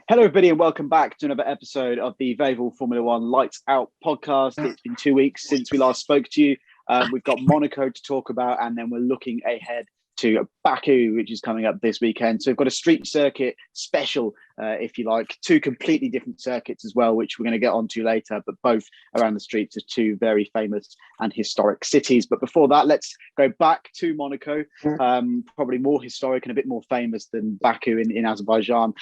Hello, everybody, and welcome back to another episode of the Veval Formula One Lights Out podcast. It's been 2 weeks since we last spoke to you. We've got Monaco to talk about, and then we're looking ahead to Baku, which is coming up this weekend. So we've got a street circuit special, if you like, two completely different circuits as well, which we're going to get onto later, but both around the streets of two very famous and historic cities. But before that, let's go back to Monaco, probably more historic and a bit more famous than Baku in Azerbaijan.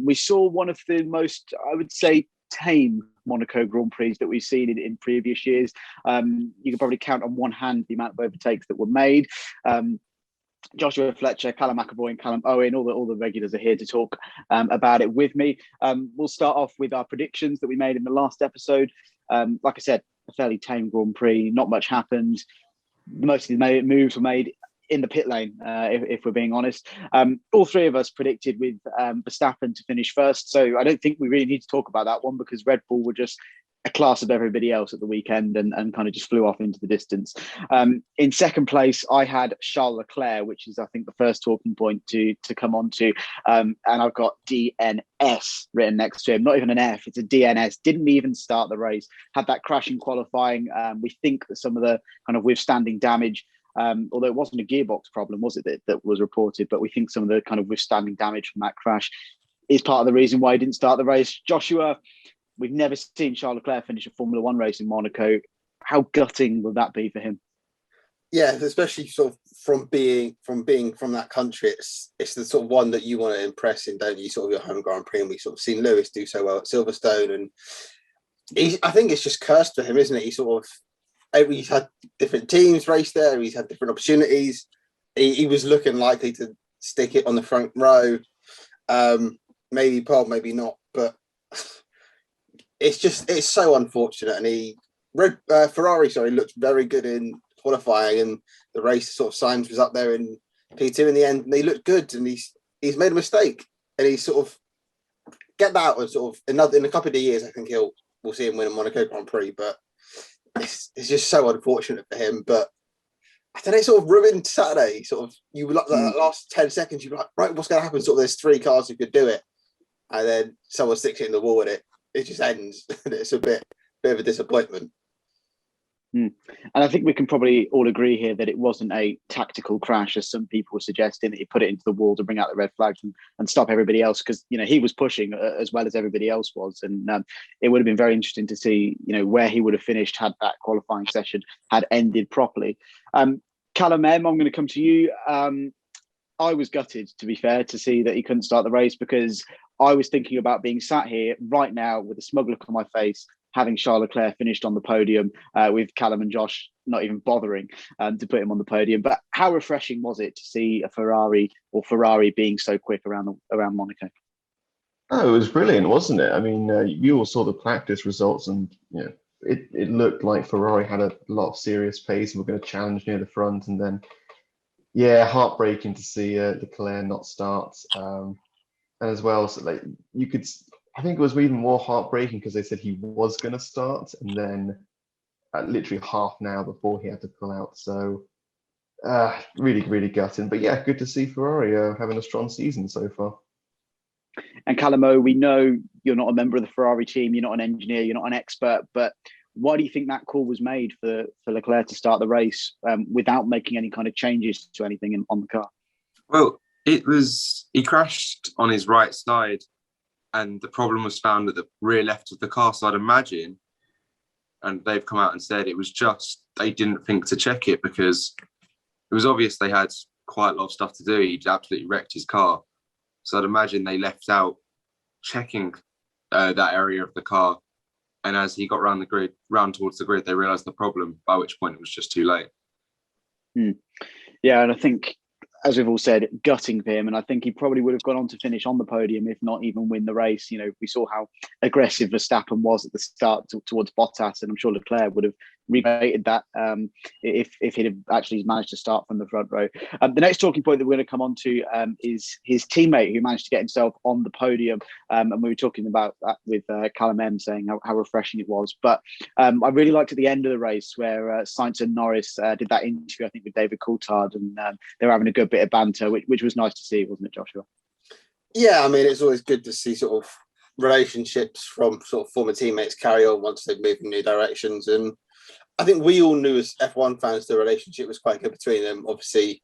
We saw one of the most, I would say, tame Monaco Grand Prix that we've seen in previous years. You can probably count on one hand the amount of overtakes that were made. Joshua Fletcher, Callum and Callum Owen, all the regulars are here to talk about it with me. We'll start off with our predictions that we made in the last episode. Like I said, a fairly tame Grand Prix, not much happened. Most of the moves were made in the pit lane, if we're being honest. All three of us predicted with Verstappen to finish first, so I don't think we really need to talk about that one because Red Bull were just a class of everybody else at the weekend and kind of just flew off into the distance. In second place, I had Char Leclair, which is, I think, the first talking point to come on to. And I've got DNS written next to him. Not even an F, it's a DNS. Didn't even start the race. Had that crash in qualifying. We think that some of the kind of withstanding damage, although it wasn't a gearbox problem, was it, that was reported, but we think some of the kind of withstanding damage from that crash is part of the reason why he didn't start the race. Joshua, we've never seen Char Leclair finish a Formula One race in Monaco. How gutting will that be for him? Yeah, especially sort of from being from that country, it's the sort of one that you want to impress in, don't you? Sort of your home Grand Prix, and we sort of seen Lewis do so well at Silverstone, and I think it's just cursed for him, isn't it? He's had different teams race there. He's had different opportunities. He was looking likely to stick it on the front row. Maybe pole, maybe not, but it's so unfortunate. And Ferrari looked very good in qualifying, and the race sort of Sainz was up there in P2 in the end, and they looked good. And he's made a mistake, and he's sort of get that out of sort of in a couple of years. I think we'll see him win a Monaco Grand Prix, but it's just so unfortunate for him. But I don't know, it sort of ruined Saturday. Sort of you were like the last 10 seconds, you'd be like, right, what's going to happen? Sort of there's three cars who could do it, and then someone sticks it in the wall and it just ends. And it's a bit of a disappointment. And I think we can probably all agree here that it wasn't a tactical crash, as some people were suggesting, that he put it into the wall to bring out the red flags and stop everybody else, because he was pushing as well as everybody else was, and it would have been very interesting to see where he would have finished had that qualifying session had ended properly. Callum M, I'm going to come to you. I was gutted, to be fair, to see that he couldn't start the race, because I was thinking about being sat here right now with a smug look on my face, having Char Leclair finished on the podium, with Callum and Josh not even bothering to put him on the podium. But how refreshing was it to see a Ferrari being so quick around Monaco? Oh, it was brilliant, wasn't it? I mean, you all saw the practice results, and it looked like Ferrari had a lot of serious pace and were going to challenge near the front. And then, heartbreaking to see Leclerc not start. As well, so I think it was even more heartbreaking because they said he was going to start, and then literally half an hour before he had to pull out. So really, really gutting. But yeah, good to see Ferrari having a strong season so far. And Callum O, we know you're not a member of the Ferrari team, you're not an engineer, you're not an expert, but why do you think that call was made for Leclerc to start the race without making any kind of changes to anything on the car? Well, he crashed on his right side, and the problem was found at the rear left of the car. So I'd imagine, and they've come out and said it was just they didn't think to check it because it was obvious they had quite a lot of stuff to do. He'd absolutely wrecked his car. So I'd imagine they left out checking that area of the car. And as he got round towards the grid, they realised the problem, by which point it was just too late. Yeah, and I think, as we've all said, gutting for him, and I think he probably would have gone on to finish on the podium, if not even win the race. We saw how aggressive Verstappen was at the start towards Bottas, and I'm sure Leclerc would have rebated that if he'd have actually managed to start from the front row. The next talking point that we're going to come on to is his teammate who managed to get himself on the podium, and we were talking about that with Callum M, saying how refreshing it was. But I really liked at the end of the race where Sainz and Norris did that interview, I think, with David Coulthard, and they were having a good bit of banter, which was nice to see, wasn't it, Joshua? Yeah, I mean, it's always good to see sort of relationships from sort of former teammates carry on once they've moved in new directions. And I think we all knew as F1 fans the relationship was quite good between them. Obviously,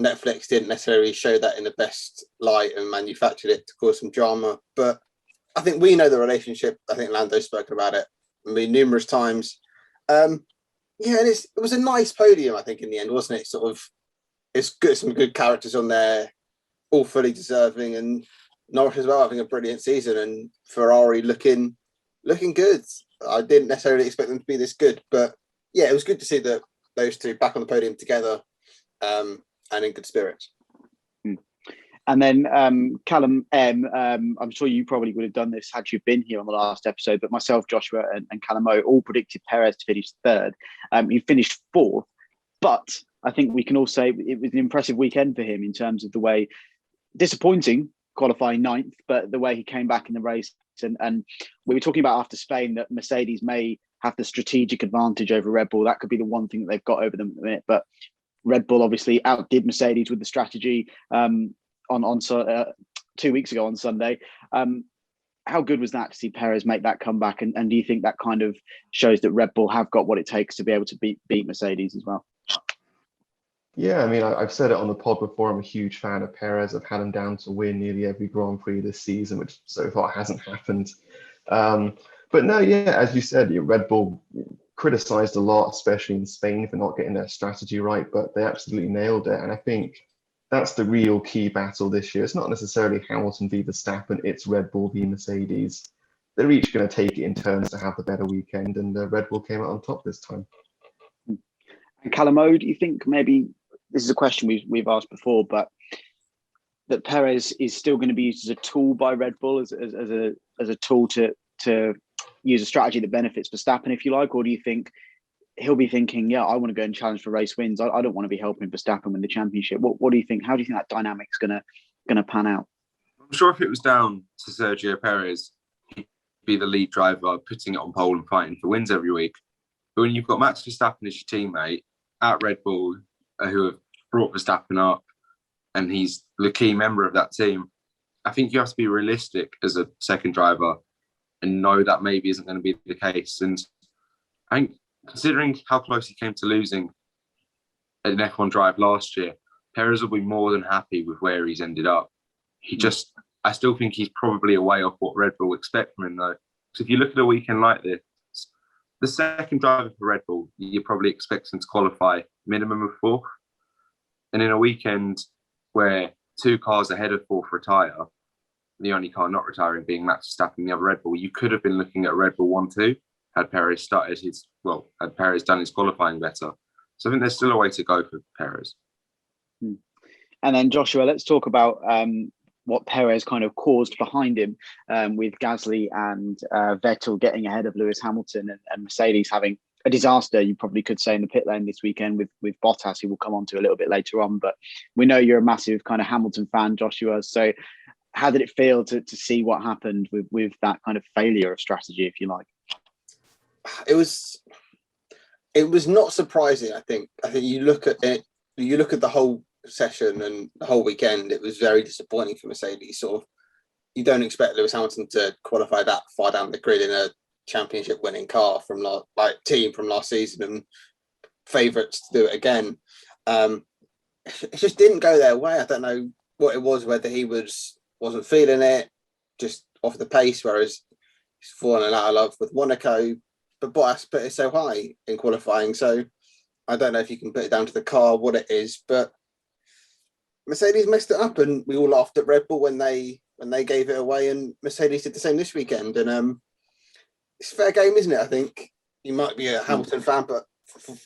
Netflix didn't necessarily show that in the best light and manufactured it to cause some drama. But I think we know the relationship. I think Lando's spoken about it numerous times. And it was a nice podium, I think, in the end, wasn't it? Sort of, it's good, some good characters on there, all fully deserving, and Norris as well having a brilliant season, and Ferrari looking good. I didn't necessarily expect them to be this good, but yeah, it was good to see those two back on the podium together, and in good spirits. And then Callum M, I'm sure you probably would have done this had you been here on the last episode, but myself, Joshua, and Callum O all predicted Perez to finish third. He finished fourth, but I think we can all say it was an impressive weekend for him in terms of the way, disappointing qualifying ninth, but the way he came back in the race. And we were talking about after Spain that Mercedes may have the strategic advantage over Red Bull. That could be the one thing that they've got over them at the minute. But Red Bull obviously outdid Mercedes with the strategy on 2 weeks ago on Sunday. How good was that to see Perez make that comeback? And do you think that kind of shows that Red Bull have got what it takes to be able to beat Mercedes as well? Yeah, I mean, I've said it on the pod before. I'm a huge fan of Perez. I've had him down to win nearly every Grand Prix this season, which so far hasn't happened. But no, yeah, as you said, Red Bull criticised a lot, especially in Spain, for not getting their strategy right, but they absolutely nailed it. And I think that's the real key battle this year. It's not necessarily Hamilton v Verstappen, it's Red Bull v Mercedes. They're each going to take it in turns to have the better weekend, and Red Bull came out on top this time. And Callum O, do you think maybe, this is a question we've asked before, but that Perez is still going to be used as a tool by Red Bull, as a tool to use a strategy that benefits Verstappen, if you like? Or do you think he'll be thinking, yeah, I want to go and challenge for race wins. I don't want to be helping Verstappen win the championship. What do you think? How do you think that dynamic's gonna pan out? I'm sure if it was down to Sergio Perez, he'd be the lead driver, putting it on pole and fighting for wins every week. But when you've got Max Verstappen as your teammate at Red Bull, who have brought Verstappen up, and he's the key member of that team, I think you have to be realistic as a second driver and know that maybe isn't going to be the case. And I think, considering how close he came to losing an F1 drive last year, Perez will be more than happy with where he's ended up. I still think he's probably a way off what Red Bull expect from him, though. So if you look at a weekend like this, the second driver for Red Bull, you're probably expecting to qualify minimum of fourth. And in a weekend where two cars ahead of fourth retire, the only car not retiring being Max Verstappen, the other Red Bull, you could have been looking at Red Bull 1-2 had Perez had Perez done his qualifying better. So I think there's still a way to go for Perez. And then Joshua, let's talk about what Perez kind of caused behind him, with Gasly and Vettel getting ahead of Lewis Hamilton, and Mercedes having a disaster, you probably could say, in the pit lane this weekend with Bottas, who we'll come on to a little bit later on. But we know you're a massive kind of Hamilton fan, Joshua. So how did it feel to see what happened with that kind of failure of strategy, if you like? It was not surprising. I think you look at it, you look at the whole session and the whole weekend, it was very disappointing for Mercedes. Sort of, you don't expect Lewis Hamilton to qualify that far down the grid in a championship winning car from team from last season, and favourites to do it again. It just didn't go their way. I don't know what it was, whether he wasn't feeling it, just off the pace, whereas he's fallen out of love with Monaco. But Bottas put it so high in qualifying, so I don't know if you can put it down to the car, what it is, but Mercedes messed it up, and we all laughed at Red Bull when they gave it away, and Mercedes did the same this weekend. And it's a fair game, isn't it? I think you might be a Hamilton fan, but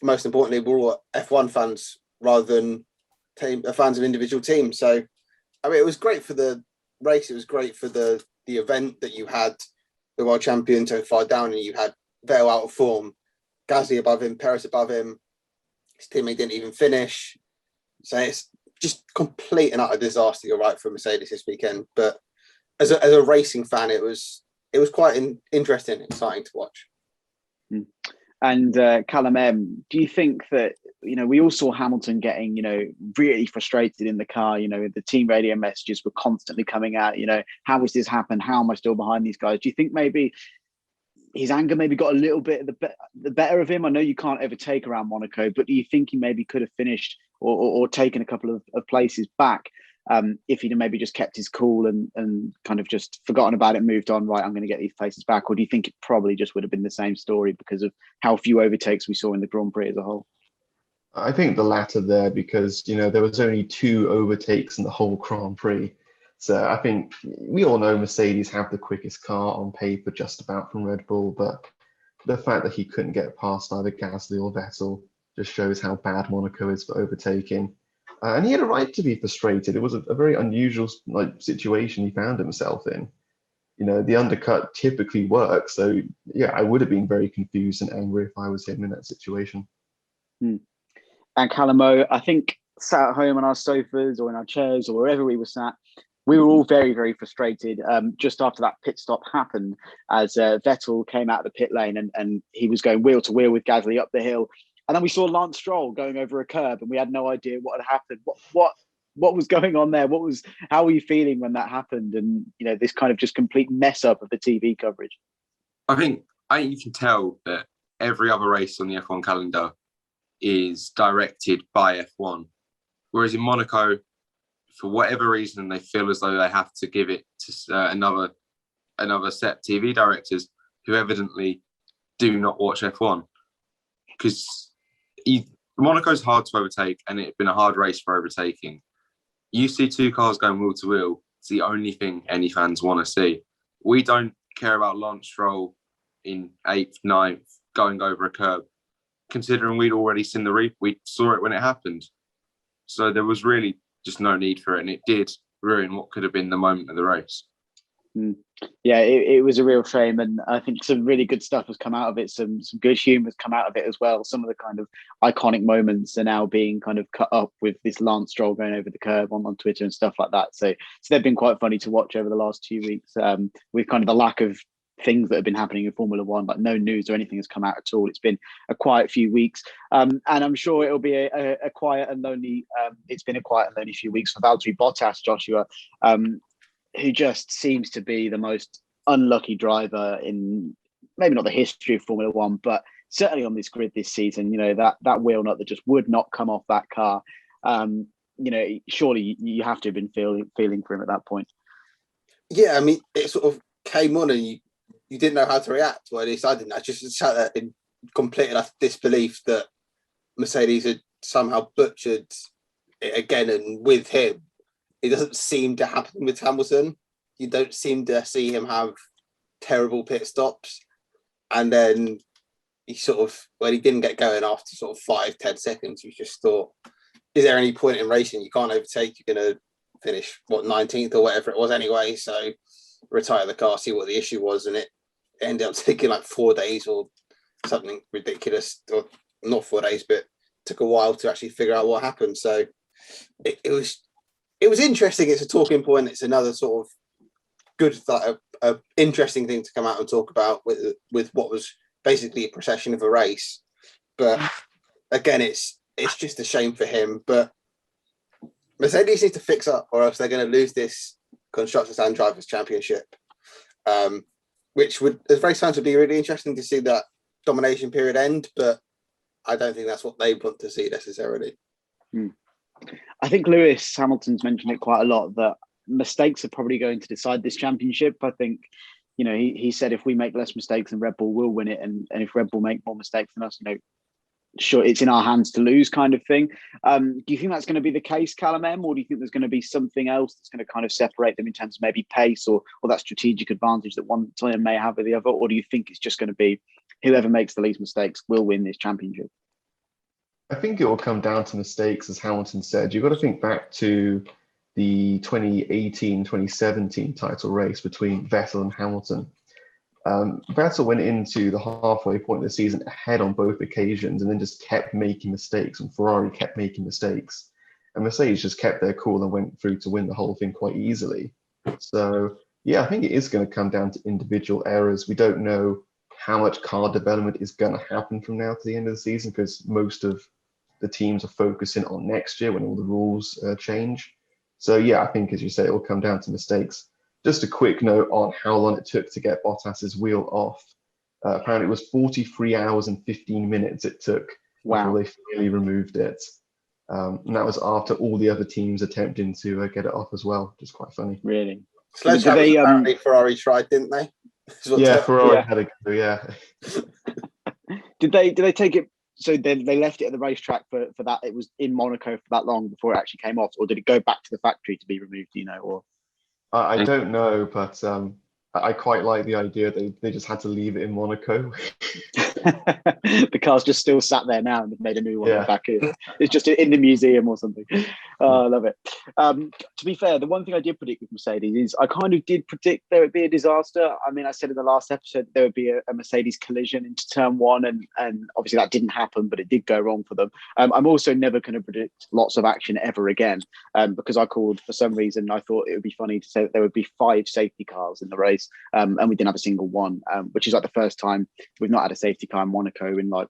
most importantly, we're all F1 fans rather than fans of individual teams. So, I mean, it was great for the race. It was great for the event that you had the world champion so far down, and you had Vettel out of form, Gasly above him, Perez above him. His teammate didn't even finish. So it's just complete and utter disaster, you're right, for Mercedes this weekend. But as a racing fan, it was quite interesting and exciting to watch. And Callum M, do you think that we all saw Hamilton getting, really frustrated in the car. The team radio messages were constantly coming out, how has this happened? How am I still behind these guys? Do you think maybe his anger maybe got a little bit the better of him? I know you can't overtake around Monaco, but do you think he maybe could have finished or taken a couple of places back if he'd maybe just kept his cool and kind of just forgotten about it, moved on, right, I'm going to get these places back? Or do you think it probably just would have been the same story because of how few overtakes we saw in the Grand Prix as a whole? I think the latter there, because there was only 2 overtakes in the whole Grand Prix. So I think we all know Mercedes have the quickest car on paper just about from Red Bull, but the fact that he couldn't get past either Gasly or Vettel just shows how bad Monaco is for overtaking. And he had a right to be frustrated. It was a very unusual situation he found himself in. The undercut typically works. So yeah, I would have been very confused and angry if I was him in that situation. And Callum O, I think, sat at home on our sofas or in our chairs or wherever we were sat, we were all very, very frustrated just after that pit stop happened, as Vettel came out of the pit lane and he was going wheel to wheel with Gasly up the hill. And then we saw Lance Stroll going over a curb and we had no idea what had happened. What was going on there? How were you feeling when that happened? And, this kind of just complete mess up of the TV coverage. I think you can tell that every other race on the F1 calendar is directed by F1. Whereas in Monaco, for whatever reason, they feel as though they have to give it to another set TV directors who evidently do not watch F1. Because Monaco's hard to overtake, and it's been a hard race for overtaking. You see 2 cars going wheel to wheel. It's the only thing any fans want to see. We don't care about Lance Stroll in 8th, 9th, going over a curb, considering we'd already seen we saw it when it happened. So there was really just no need for it, and it did ruin what could have been the moment of the race. Yeah, it was a real shame, and I think some really good stuff has come out of it. Some good humour has come out of it as well. Some of the kind of iconic moments are now being kind of cut up with this Lance Stroll going over the curb on Twitter and stuff like that. So they've been quite funny to watch over the last 2 weeks, with kind of the lack of things that have been happening in Formula One, like no news or anything has come out at all. It's been a quiet few weeks, and I'm sure it'll be a quiet and lonely. It's been a quiet and lonely few weeks for Valtteri Bottas, Joshua, who just seems to be the most unlucky driver in maybe not the history of Formula One, but certainly on this grid this season. That wheel nut that just would not come off that car. Surely you have to have been feeling for him at that point. Yeah, I mean, it sort of came on and you didn't know how to react. Well, at least I didn't. I just sat there in complete enough disbelief that Mercedes had somehow butchered it again, and with him. It doesn't seem to happen with Hamilton. You don't seem to see him have terrible pit stops. And then when he didn't get going after sort of 5-10 seconds, you just thought, is there any point in racing? You can't overtake. You're going to finish, 19th or whatever it was anyway. So retire the car, see what the issue was. And it ended up taking like 4 days or something ridiculous. Or not 4 days, but took a while to actually figure out what happened. So it was interesting. It's a talking point. It's another sort of good, interesting thing to come out and talk about with what was basically a procession of a race. But again, it's just a shame for him. But Mercedes needs to fix up, or else they're going to lose this Constructors and Drivers' Championship, which would, as race fans, would be really interesting to see that domination period end. But I don't think that's what they want to see necessarily. I think Lewis Hamilton's mentioned it quite a lot, that mistakes are probably going to decide this championship. I think, he said if we make less mistakes then Red Bull will win it. And if Red Bull make more mistakes than us, sure, it's in our hands to lose kind of thing. Do you think that's going to be the case, Callum M, or do you think there's going to be something else that's going to kind of separate them in terms of maybe pace or that strategic advantage that one team may have with the other? Or do you think it's just going to be whoever makes the least mistakes will win this championship? I think it will come down to mistakes, as Hamilton said. You've got to think back to the 2018-2017 title race between Vettel and Hamilton. Vettel went into the halfway point of the season ahead on both occasions and then just kept making mistakes, and Ferrari kept making mistakes. And Mercedes just kept their cool and went through to win the whole thing quite easily. So, yeah, I think it is going to come down to individual errors. We don't know how much car development is going to happen from now to the end of the season, because most of the teams are focusing on next year when all the rules change. So yeah, I think, as you say, it will come down to mistakes. Just a quick note on how long it took to get Bottas's wheel off. Apparently it was 43 hours and 15 minutes it took before they finally removed it. And that was after all the other teams attempting to get it off as well, which is quite funny. Really? Sledgehammer, apparently Ferrari tried, didn't they? Yeah, Ferrari had a go, yeah. Did they take it? So they left it at the racetrack for that. It was in Monaco for that long before it actually came off, or did it go back to the factory to be removed? Do you know? Or I don't know, but I quite like the idea they just had to leave it in Monaco. The car's just still sat there now and they've made a new one in Baku. It's just in the museum or something. I love it. To be fair, the one thing I did predict with Mercedes is I kind of did predict there would be a disaster. I mean, I said in the last episode there would be a Mercedes collision into turn one, and obviously that didn't happen, but it did go wrong for them. I'm also never going to predict lots of action ever again, because I called, for some reason, I thought it would be funny to say that there would be 5 safety cars in the race, and we didn't have a single one, which is like the first time we've not had a safety car in Monaco in like,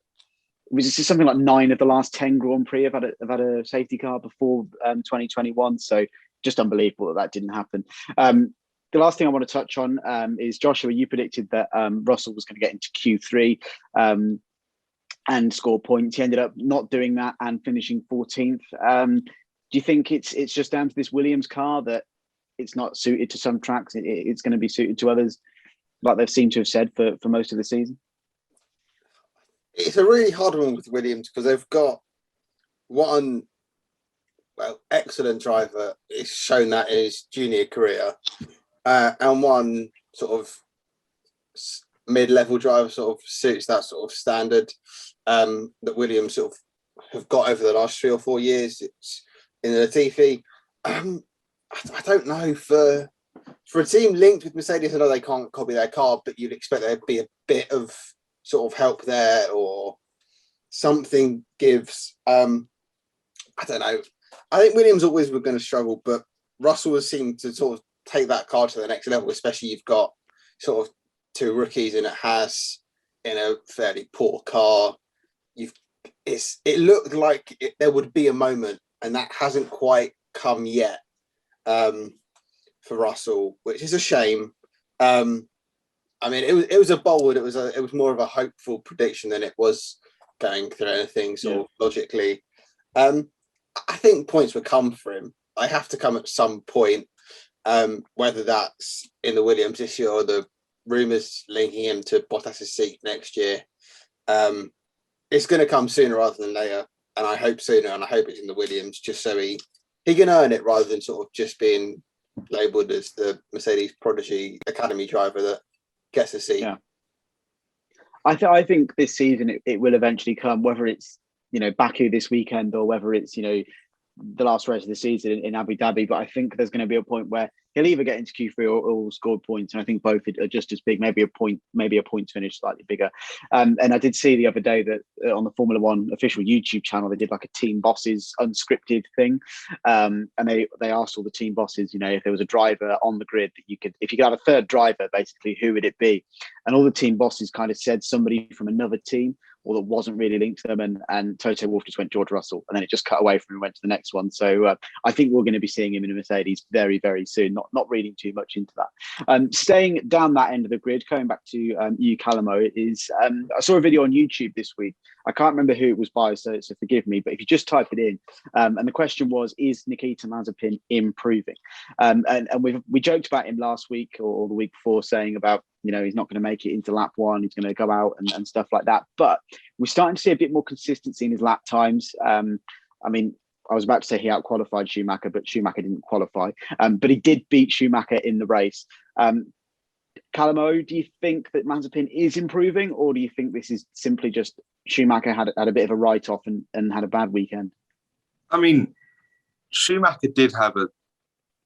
was this something like 9 of the last 10 Grand Prix have had a safety car before 2021. So just unbelievable that didn't happen. The last thing I want to touch on is, Joshua, you predicted that Russell was going to get into Q3 and score points. He ended up not doing that and finishing 14th. Do you think it's just down to this Williams car that it's not suited to some tracks, it's going to be suited to others, like they've seemed to have said for most of the season? It's a really hard one with Williams because they've got one, excellent driver. It's shown that in his junior career, and one sort of mid-level driver sort of suits that sort of standard that Williams sort of have got over the last 3 or 4 years. It's in the Latifi. I don't know, for a team linked with Mercedes, I know they can't copy their car, but you'd expect there'd be a bit of sort of help there or something gives. I don't know. I think Williams always were going to struggle, but Russell has seemed to sort of take that car to the next level, especially you've got sort of 2 rookies in a Haas in a fairly poor car. It looked like there would be a moment, and that hasn't quite come yet for Russell, which is a shame. I mean, it was a bold. It was more of a hopeful prediction than it was going through anything sort of logically. I think points would come for him. They have to come at some point, whether that's in the Williams this year or the rumours linking him to Bottas's seat next year. It's going to come sooner rather than later, and I hope sooner, and I hope it's in the Williams, just so he can earn it rather than sort of just being labelled as the Mercedes prodigy academy driver that gets a seat. Yeah, I think this season it will eventually come, whether it's Baku this weekend or whether it's the last race of the season in Abu Dhabi. But I think there's going to be a point where he'll either get into Q3 or score points, and I think both are just as big. Maybe a points finish slightly bigger. And I did see the other day that on the Formula One official YouTube channel they did like a team bosses unscripted thing, and they asked all the team bosses, if there was a driver on the grid that if you could have a third driver, basically, who would it be? And all the team bosses kind of said somebody from another team, or that wasn't really linked to them, and Toto Wolff just went George Russell, and then it just cut away from him and went to the next one. So I think we're going to be seeing him in a Mercedes very, very soon. Not reading too much into that. Staying down that end of the grid, going back to you, Callum O, is I saw a video on YouTube this week. I can't remember who it was by, so forgive me, but if you just type it in, and the question was, is Nikita Mazepin improving? And we joked about him last week or the week before, saying about, he's not going to make it into lap 1, he's going to go out and stuff like that. But we're starting to see a bit more consistency in his lap times. I mean, I was about to say he out-qualified Schumacher, but Schumacher didn't qualify. But he did beat Schumacher in the race. Callum O, do you think that Mazepin is improving, or do you think this is simply just Schumacher had a bit of a write-off and had a bad weekend? I mean, Schumacher did have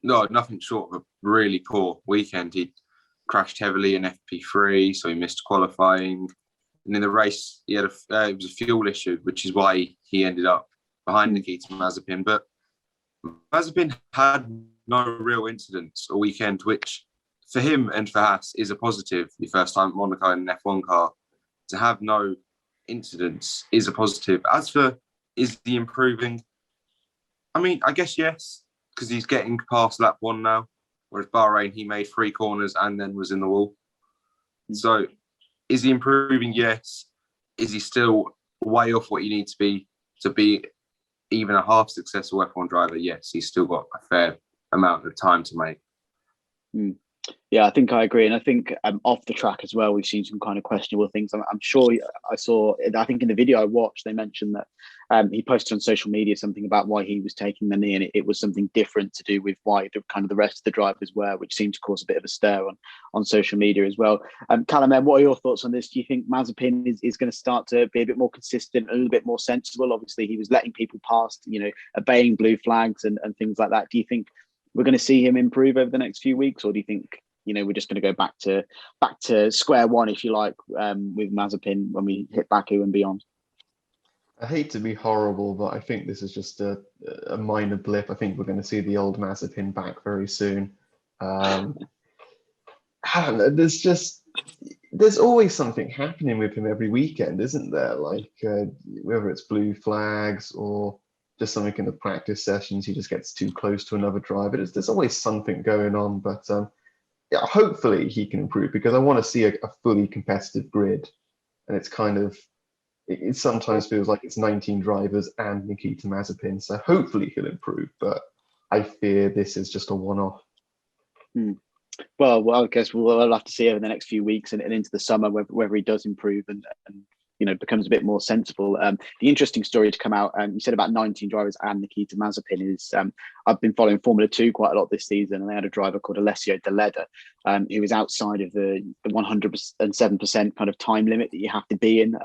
nothing short of a really poor weekend. He crashed heavily in FP3, so he missed qualifying. And in the race, he had it was a fuel issue, which is why he ended up behind Nikita Mazepin. But Mazepin had no real incidents all weekend, which for him and for Haas is a positive. The first time at Monaco in an F1 car, to have no incidents is a positive. As for Is he improving? I mean, I guess yes, because he's getting past lap 1 now, whereas Bahrain, he made 3 corners and then was in the wall. So is he improving? Yes. Is he still way off what you need to be even a half successful F1 driver? Yes, he's still got a fair amount of time to make. Yeah, I think I agree. And I think off the track as well, we've seen some kind of questionable things. I'm sure I think in the video I watched, they mentioned that he posted on social media something about why he was taking the knee, and it was something different to do with why the rest of the drivers were, which seemed to cause a bit of a stir on social media as well. Callum, what are your thoughts on this? Do you think Mazepin is going to start to be a bit more consistent, a little bit more sensible? Obviously, he was letting people past, obeying blue flags and things like that. Do you think we're going to see him improve over the next few weeks, or do you think we're just going to go back to square one, if you like, with Mazepin when we hit Baku and beyond? I hate to be horrible, but I think this is just a minor blip. I think we're going to see the old Mazepin back very soon. I don't know. There's always something happening with him every weekend, isn't there? Like whether it's blue flags or just something in the practice sessions, he just gets too close to another driver. There's always something going on, but yeah, hopefully he can improve, because I want to see a fully competitive grid, and it's kind of, it sometimes feels like it's 19 drivers and Nikita Mazepin, so hopefully he'll improve, but I fear this is just a one-off. Well, I guess we'll have to see over the next few weeks and into the summer whether he does improve and becomes a bit more sensible. The interesting story to come out, you said about 19 drivers and Nikita Mazepin, is I've been following Formula 2 quite a lot this season, and they had a driver called Alessio De Leda, who was outside of the 107% kind of time limit that you have to be in,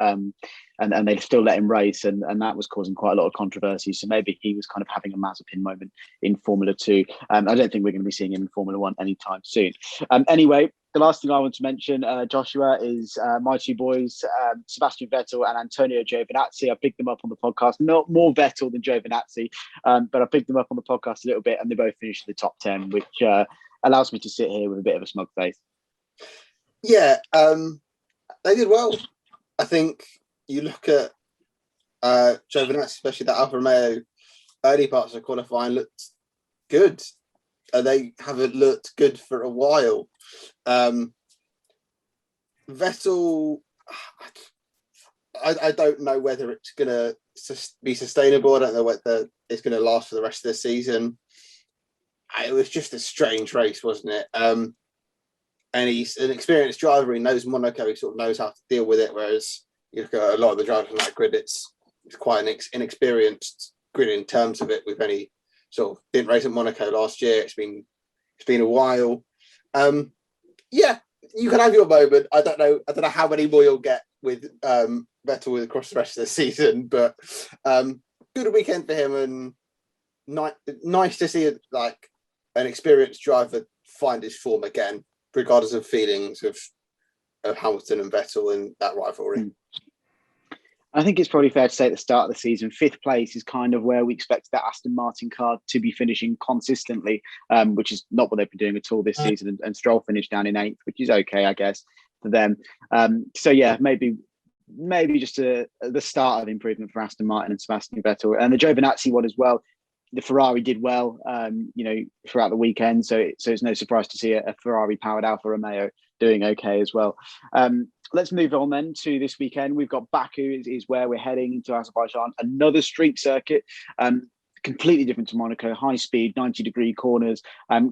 and they still let him race, and that was causing quite a lot of controversy. So maybe he was kind of having a Mazepin moment in Formula 2. I don't think we're going to be seeing him in Formula 1 anytime soon. Anyway, the last thing I want to mention, Joshua, is my two boys, Sebastian Vettel and Antonio Giovinazzi. I picked them up on the podcast, not more Vettel than Giovinazzi, but I picked them up on the podcast a little bit, and they both finished in the top 10, which allows me to sit here with a bit of a smug face. Yeah, they did well. I think you look at Giovinazzi, especially that Alfa Romeo early parts of qualifying looked good. They haven't looked good for a while. Vettel, I don't know whether it's going to be sustainable. I don't know whether it's going to last for the rest of the season. It was just a strange race, wasn't it? And he's an experienced driver. He knows Monaco. He sort of knows how to deal with it. Whereas you look at a lot of the drivers on that grid, it's quite an inexperienced grid in terms of it. With any sort of didn't race at Monaco last year. It's been a while. Yeah, you can have your moment. I don't know how many more you'll get with Vettel across the rest of the season, but good weekend for him, and nice to see like an experienced driver find his form again, regardless of feelings of Hamilton and Vettel and that rivalry. I think it's probably fair to say at the start of the season, 5th place is kind of where we expect that Aston Martin car to be finishing consistently, which is not what they've been doing at all this season. And Stroll finished down in 8th, which is okay, I guess, for them. So yeah, maybe just the start of improvement for Aston Martin and Sebastian Vettel, and the Giovinazzi one as well. The Ferrari did well, throughout the weekend. So it's no surprise to see a Ferrari-powered Alfa Romeo doing okay as well. Let's move on then to this weekend. We've got Baku is where we're heading into Azerbaijan, another street circuit, completely different to Monaco, high speed, 90-degree corners.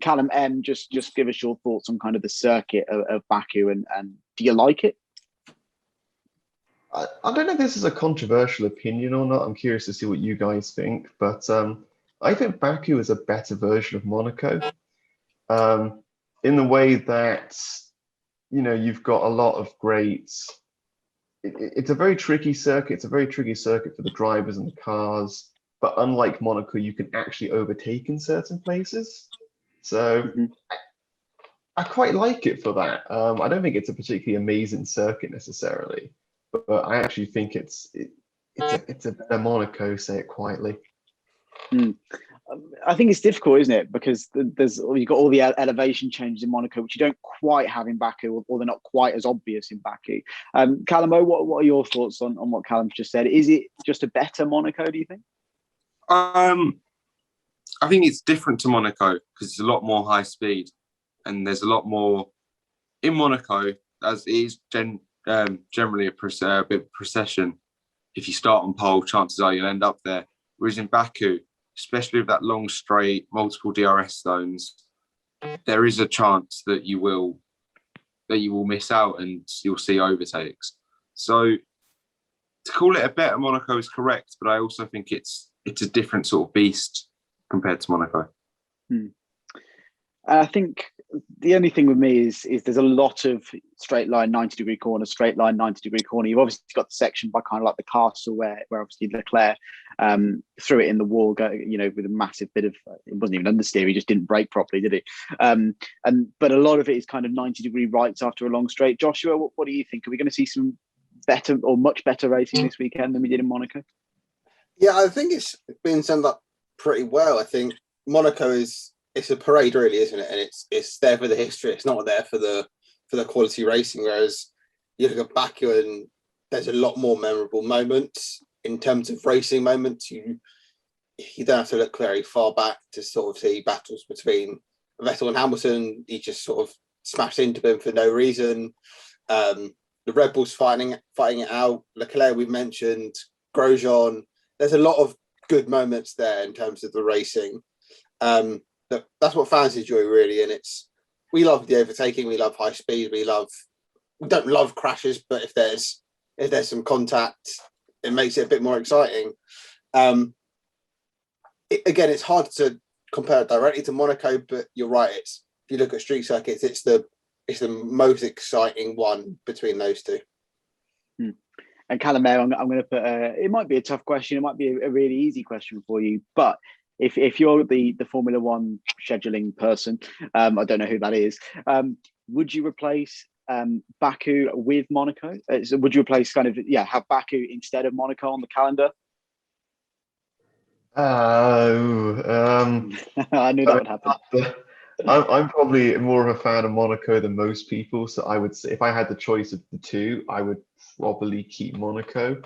Callum M, just give us your thoughts on kind of the circuit of Baku, and do you like it? I don't know if this is a controversial opinion or not. I'm curious to see what you guys think, but I think Baku is a better version of Monaco, in the way that, you've got a lot of great. It's a very tricky circuit. It's a very tricky circuit for the drivers and the cars. But unlike Monaco, you can actually overtake in certain places. So I quite like it for that. I don't think it's a particularly amazing circuit necessarily, but I actually think it's a better Monaco, say it quietly. I think it's difficult, isn't it? Because you've got all the elevation changes in Monaco, which you don't quite have in Baku, or they're not quite as obvious in Baku. Callum O, what are your thoughts on what Callum's just said? Is it just a better Monaco, do you think? I think it's different to Monaco because it's a lot more high speed, and there's a lot more in Monaco, as it is generally a bit of procession. If you start on pole, chances are you'll end up there. Whereas in Baku, especially with that long straight, multiple DRS zones, there is a chance that you will miss out and you'll see overtakes. So to call it a better Monaco is correct, but I also think it's a different sort of beast compared to Monaco. I think the only thing with me is there's a lot of straight line 90-degree corner, straight line 90-degree corner. You've obviously got the section by kind of like the castle where obviously Leclair threw it in the wall, with a massive bit of, it wasn't even understeer, he just didn't brake properly, did he? But a lot of it is kind of 90-degree rights after a long straight. Joshua, what do you think? Are we going to see some better or much better racing this weekend than we did in Monaco? Yeah, I think it's been summed up pretty well. I think Monaco it's a parade, really, isn't it? And it's there for the history. It's not there for the quality racing. Whereas you look at Baku, and there's a lot more memorable moments in terms of racing moments. You don't have to look very far back to sort of see battles between Vettel and Hamilton. He just sort of smashed into them for no reason. The Red Bulls fighting it out. Leclerc, we've mentioned. Grosjean. There's a lot of good moments there in terms of the racing. That's what fans enjoy, really, and we love the overtaking, we love high speed, we don't love crashes, but if there's some contact, it makes it a bit more exciting. Again, it's hard to compare it directly to Monaco, but you're right. If you look at street circuits, it's the most exciting one between those two. And Callum, I'm going to put it might be a tough question, it might be a really easy question for you, but if you're the Formula One scheduling person, I don't know who that is, would you replace Baku with Monaco? Would you replace have Baku instead of Monaco on the calendar? I knew that would happen. I'm probably more of a fan of Monaco than most people, so I would say if I had the choice of the two, I would probably keep Monaco.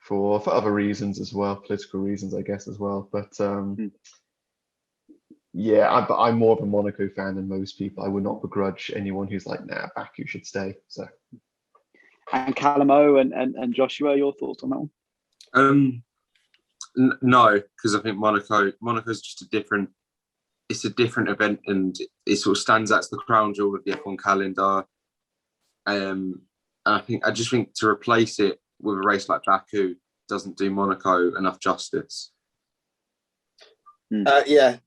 For other reasons as well, political reasons, I guess, as well. But I'm more of a Monaco fan than most people. I would not begrudge anyone who's like, nah, Baku should stay. So. And Callum O and Joshua, your thoughts on that one? No, because I think Monaco's just a different event, and it sort of stands out as the crown jewel of the F1 calendar. And I just think to replace it with a race like Baku doesn't do Monaco enough justice. I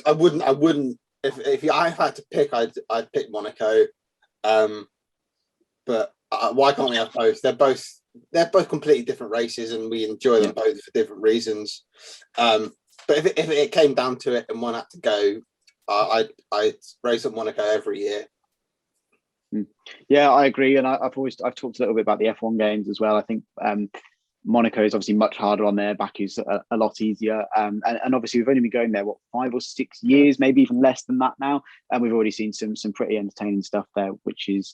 wouldn't. If I had to pick, I'd pick Monaco. But why can't we have both? They're both completely different races, and we enjoy them both for different reasons. But if it came down to it and one had to go, I'd race up Monaco every year. Yeah, I agree, and I've talked a little bit about the F1 games as well. I think Monaco is obviously much harder on there. Baku's a lot easier, and obviously we've only been going there 5 or 6 years, maybe even less than that now, and we've already seen some pretty entertaining stuff there, which is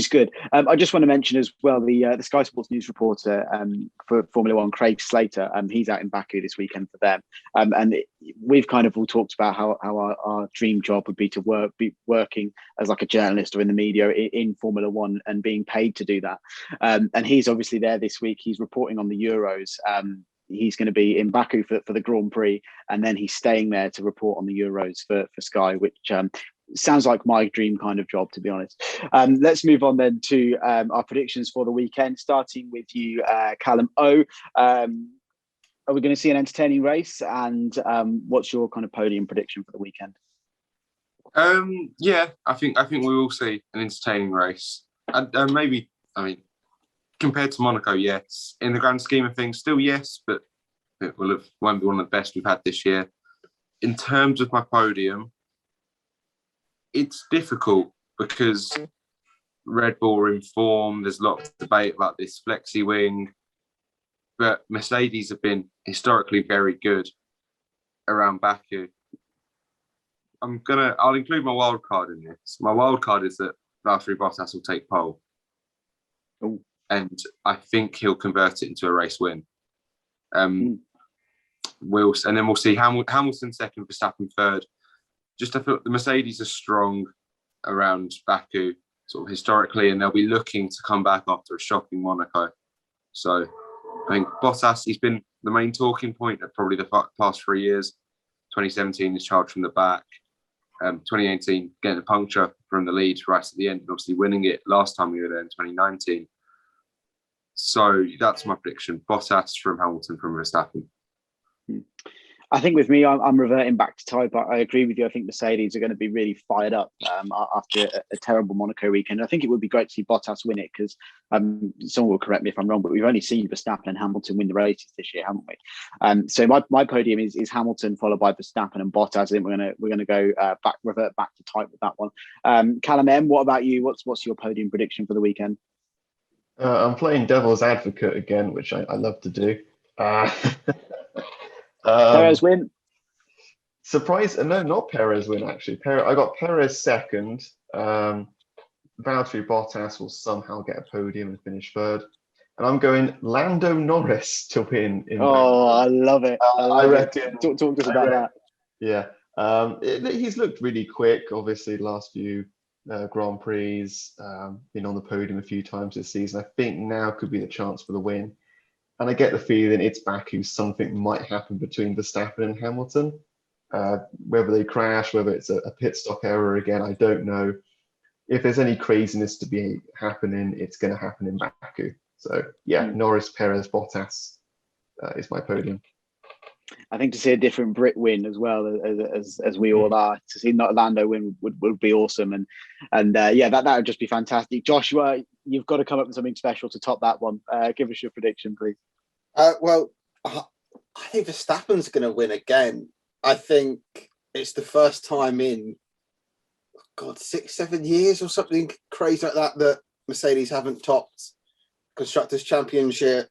good. I just want to mention as well the Sky Sports news reporter for Formula One, Craig Slater. He's out in Baku this weekend for them, and we've kind of all talked about how our dream job would be to be working as like a journalist or in the media in Formula One and being paid to do that. And he's obviously there this week. He's reporting on the Euros. He's going to be in Baku for the Grand Prix, and then he's staying there to report on the Euros for Sky, which sounds like my dream kind of job, to be honest. Let's move on then to our predictions for the weekend, starting with you, Callum O. Are we going to see an entertaining race? And what's your kind of podium prediction for the weekend? I think we will see an entertaining race, and maybe, compared to Monaco, yes. In the grand scheme of things, still yes, but it won't be one of the best we've had this year. In terms of my podium, it's difficult because Red Bull are in form. There's a lot of debate about this flexi wing, but Mercedes have been historically very good. around Baku. I'll include my wild card in this. My wild card is that Valtteri Bottas will take pole. Ooh. And I think he'll convert it into a race win. Then we'll see Hamilton second, Verstappen third. Just I feel the Mercedes are strong around Baku, sort of historically, and they'll be looking to come back after a shocking Monaco. So I think Bottas, he's been the main talking point of probably the past 3 years. 2017 is charged from the back. 2018 getting a puncture from the lead right at the end, and obviously winning it last time we were there in 2019. So that's my prediction. Bottas from Hamilton from Verstappen. I think with me, I'm reverting back to type. I agree with you. I think Mercedes are going to be really fired up after a terrible Monaco weekend. I think it would be great to see Bottas win it because someone will correct me if I'm wrong, but we've only seen Verstappen and Hamilton win the races this year, haven't we? So my podium is Hamilton followed by Verstappen and Bottas. I think we're going to go revert back to type with that one. Callum M, what about you? What's your podium prediction for the weekend? I'm playing devil's advocate again, which I love to do. Perez win? Surprise! No, not Perez win actually. I got Perez second. Valtteri Bottas will somehow get a podium and finish third. And I'm going Lando Norris to win. I love it. I reckon. Talk to us about that. Yeah. He's looked really quick. Obviously, last few Grand Prix, been on the podium a few times this season. I think now could be the chance for the win. And I get the feeling it's Baku, something might happen between Verstappen and Hamilton. Whether they crash, whether it's a pit stop error again, I don't know. If there's any craziness to be happening, it's going to happen in Baku. So, Norris, Perez, Bottas is my podium. I think to see a different Brit win as well as we all are, to see not Lando win would be awesome. And that would just be fantastic. Joshua, you've got to come up with something special to top that one. Give us your prediction, please. Well, I think Verstappen's going to win again. I think it's the first time in 6-7 years or something crazy like that Mercedes haven't topped Constructors' Championship.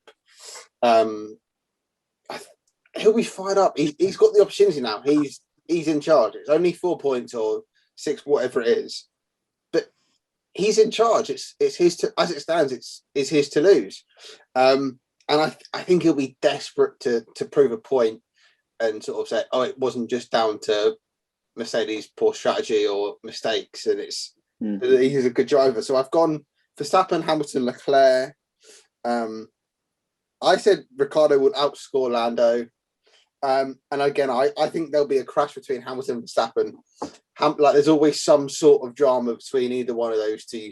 He'll be fired up. He's got the opportunity now. He's in charge. It's only 4 points or 6, whatever it is, but he's in charge. It's his as it stands. It's his to lose, and I think he'll be desperate to prove a point and sort of say, it wasn't just down to Mercedes' poor strategy or mistakes, and he's a good driver. So I've gone Verstappen, Hamilton, Leclerc. I said Ricciardo would outscore Lando. And again, I think there'll be a crash between Hamilton and Verstappen. There's always some sort of drama between either one of those two.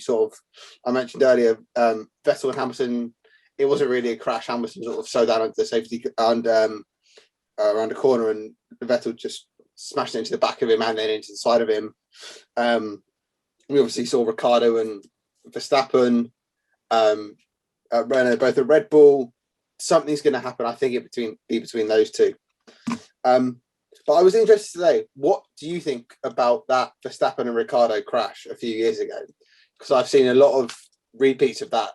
I mentioned earlier, Vettel and Hamilton, it wasn't really a crash. Hamilton sort of slowed down into the safety and around the corner, and Vettel just smashed into the back of him and then into the side of him. We obviously saw Ricciardo and Verstappen, both a Red Bull. Something's going to happen. I think it be between those two. But I was interested today. What do you think about that Verstappen and Ricciardo crash a few years ago? Because I've seen a lot of repeats of that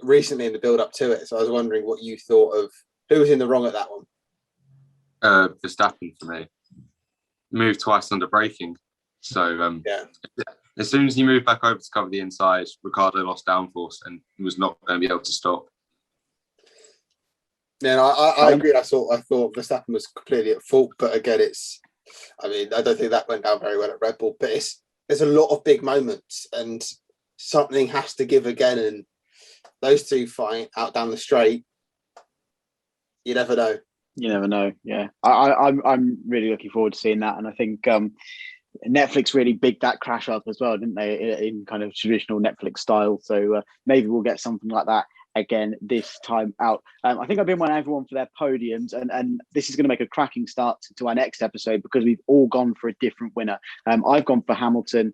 recently in the build-up to it. So I was wondering what you thought of who was in the wrong at that one. Verstappen for me. Moved twice under braking. So as soon as he moved back over to cover the inside, Ricciardo lost downforce and was not going to be able to stop. Yeah, I agree. I thought Verstappen was completely at fault, but again, I don't think that went down very well at Red Bull. But there's a lot of big moments, and something has to give again. And those two fighting out down the straight, you never know. You never know. Yeah, I'm really looking forward to seeing that, and I think Netflix really bigged that crash up as well, didn't they? In kind of traditional Netflix style. So maybe we'll get something like that again this time out. I think I've been wanting everyone for their podiums, and this is going to make a cracking start to our next episode because we've all gone for a different winner. I've gone for Hamilton,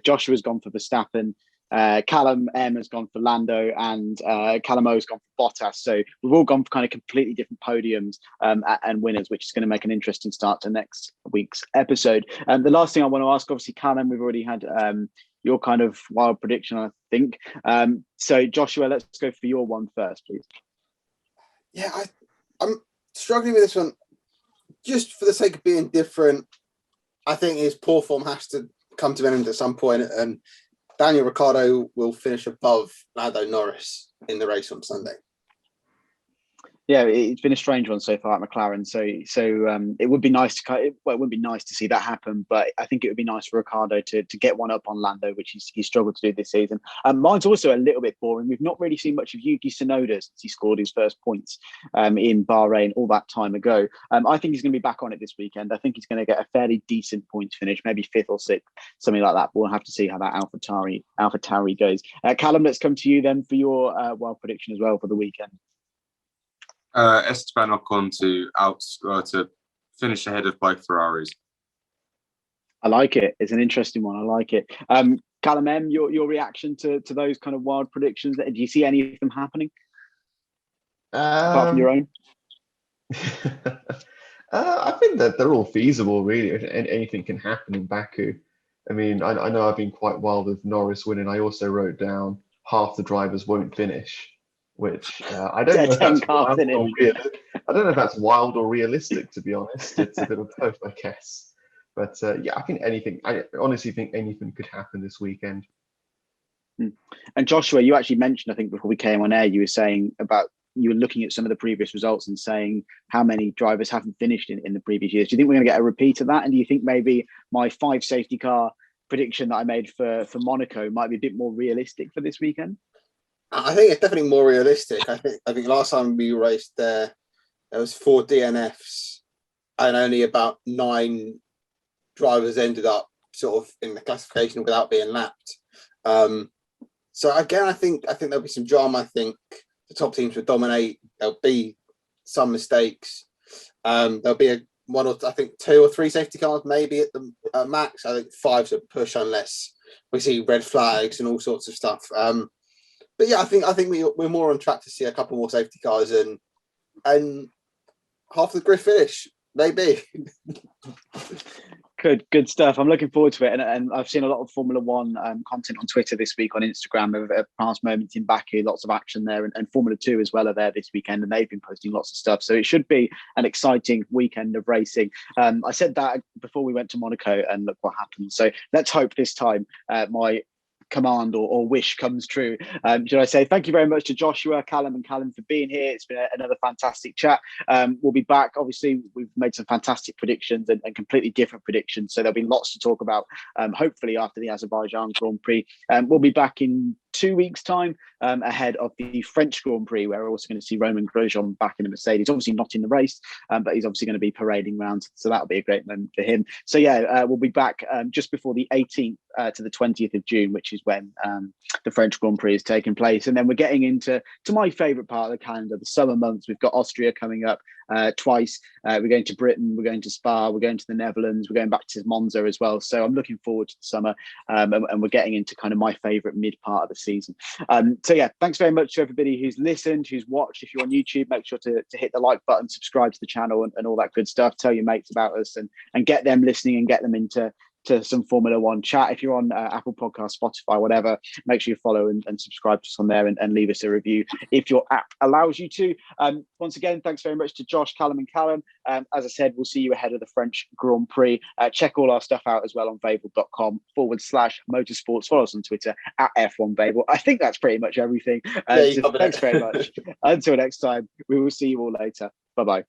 Joshua's gone for Verstappen, Callum M has gone for Lando, and Callum O has gone for Bottas. So we've all gone for kind of completely different podiums and winners, which is going to make an interesting start to next week's episode. The last thing I want to ask, obviously, Callum, we've already had your kind of wild prediction, I think. So Joshua, let's go for your one first, please. Yeah, I'm struggling with this one. just for the sake of being different, I think his poor form has to come to an end at some point, and Daniel Ricciardo will finish above Lando Norris in the race on Sunday. Yeah, it's been a strange one so far at McLaren. So it would be nice to it wouldn't be nice to see that happen, but I think it would be nice for Ricciardo to get one up on Lando, which he's struggled to do this season. Mine's also a little bit boring. We've not really seen much of Yuki Tsunoda since he scored his first points in Bahrain all that time ago. I think he's going to be back on it this weekend. I think he's going to get a fairly decent points finish, maybe 5th or 6th, something like that. But we'll have to see how that AlphaTauri goes. Callum, let's come to you then for your wild prediction as well for the weekend. Esteban Ocon to finish ahead of both Ferraris. I like it. It's an interesting one. I like it. Callum M, your reaction to those kind of wild predictions? Do you see any of them happening apart from your own? I think that they're all feasible, really. Anything can happen in Baku. I mean, I know I've been quite wild with Norris winning. I also wrote down half the drivers won't finish, which I don't know if that's wild or I don't know if that's wild or realistic, to be honest. It's a bit of both, I guess. But yeah, I honestly think anything could happen this weekend. And Joshua, you actually mentioned, I think before we came on air, you were looking at some of the previous results and saying how many drivers haven't finished in the previous years. Do you think we're going to get a repeat of that? And do you think maybe my 5 safety car prediction that I made for Monaco might be a bit more realistic for this weekend? I think it's definitely more realistic. I think last time we raced there was 4 DNFs and only about 9 drivers ended up sort of in the classification without being lapped. So again, I think there'll be some drama. I think the top teams will dominate. There'll be some mistakes. There'll be 2 or 3 safety cars maybe at the max. I think 5's a push unless we see red flags and all sorts of stuff. But yeah, I think we're more on track to see a couple more safety cars and half the grid finish, maybe. Good stuff. I'm looking forward to it, and I've seen a lot of Formula One content on Twitter this week, on Instagram of past moments in Baku. Lots of action there, and Formula 2 as well are there this weekend, and they've been posting lots of stuff. So it should be an exciting weekend of racing. I said that before we went to Monaco, and look what happened. So let's hope this time my command or wish comes true. Should I say thank you very much to Joshua, Callum and Callum for being here. It's been another fantastic chat. We'll be back. Obviously, we've made some fantastic predictions and completely different predictions, so there'll be lots to talk about, hopefully after the Azerbaijan Grand Prix. We'll be back in 2 weeks' time ahead of the French Grand Prix, where we're also going to see Romain Grosjean back in a Mercedes. Obviously not in the race, but he's obviously going to be parading around, so that'll be a great moment for him. So yeah, we'll be back just before the 18th to the 20th of June, which is when the French Grand Prix is taking place. And then we're getting into my favourite part of the calendar, the summer months. We've got Austria coming up twice. We're going to Britain, we're going to Spa, we're going to the Netherlands, we're going back to Monza as well. So I'm looking forward to the summer, and we're getting into kind of my favourite mid part of the season. So yeah, thanks very much to everybody who's listened, who's watched. If you're on YouTube, make sure to hit the like button, subscribe to the channel and all that good stuff. Tell your mates about us and get them listening and get them into some Formula One chat. If you're on Apple Podcasts, Spotify, whatever, make sure you follow and subscribe to us on there and leave us a review if your app allows you to. Once again, thanks very much to Josh, Callum and Callum. As I said, we'll see you ahead of the French Grand Prix. Check all our stuff out as well on Vable.com/motorsports. Follow us on Twitter at F1Vable. I think that's pretty much everything. So thanks very much. Until next time, we will see you all later. Bye-bye.